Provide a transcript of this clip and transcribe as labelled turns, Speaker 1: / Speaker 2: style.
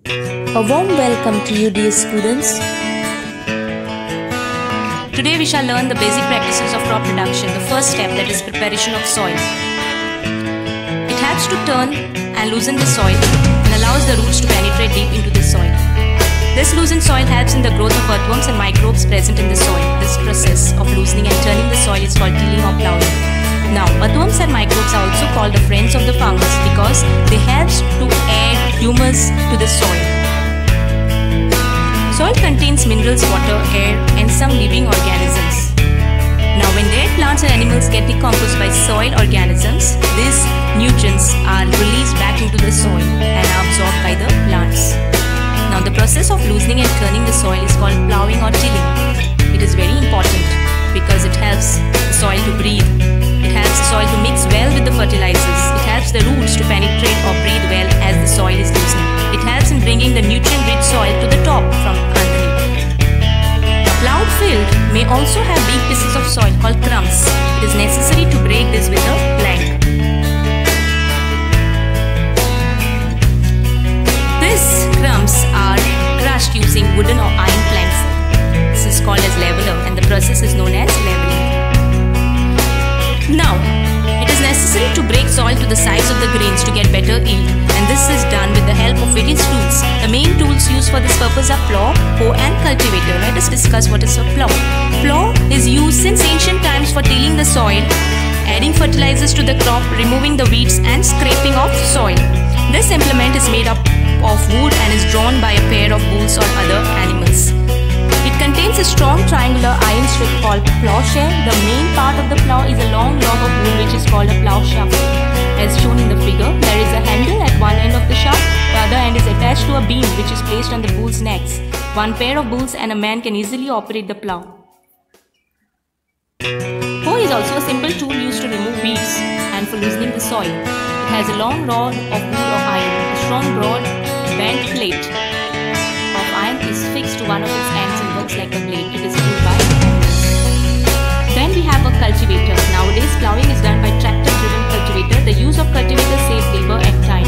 Speaker 1: A warm welcome to you, dear students.
Speaker 2: Today we shall learn the basic practices of crop production. The first step, that is preparation of soil. It helps to turn and loosen the soil and allows the roots to penetrate deep into the soil. This loosened soil helps in the growth of earthworms and microbes present in the soil. This process of loosening and turning the soil is called tilling or plowing. Now, earthworms and microbes are also called the friends of the farmers because they help to add humus to the soil. Soil contains minerals, water, air, and some living organisms. Now, when dead plants or animals get decomposed by soil organisms, these nutrients are released back into the soil and are absorbed by the plants. Now, the process of loosening and turning the soil is called plowing or tilling. It is very important because it helps the soil to breathe. It helps the soil to mix well with the fertilizers. It helps the roots to penetrate or breathe well as the soil is loosening. It helps in bringing the nutrient-rich soil to the top from underneath. A plowed field may also have big pieces of soil called crumbs. It is necessary to break this with a plank. These crumbs are crushed using wooden or iron planks. This is called as leveler and the process is known as leveling. Now, it is necessary to break soil to the size of the grains to get better yield, and this is done with the help of various tools. The main tools used for this purpose are plough, hoe and cultivator. Let us discuss what is a plough. Plough is used since ancient times for tilling the soil, adding fertilizers to the crop, removing the weeds and scraping off soil. This implement is made up of wood and is drawn by a pair of bulls or other animals. It contains a strong triangular iron strip called plowshare. The main part of the plough is a long log of wood which is called a plough shaft. As shown in the figure, there is a handle at one end of the shaft. The other end is attached to a beam which is placed on the bulls' necks. One pair of bulls and a man can easily operate the plough. Hoe is also a simple tool used to remove weeds and for loosening the soil. It has a long rod of wood or iron. A strong broad bent plate of iron is fixed to one of its ends and works like a blade. It is pulled by handles. Then we have a cultivator. Nowadays, plowing is done by tractor-driven cultivator. The use of cultivator saves labor and time.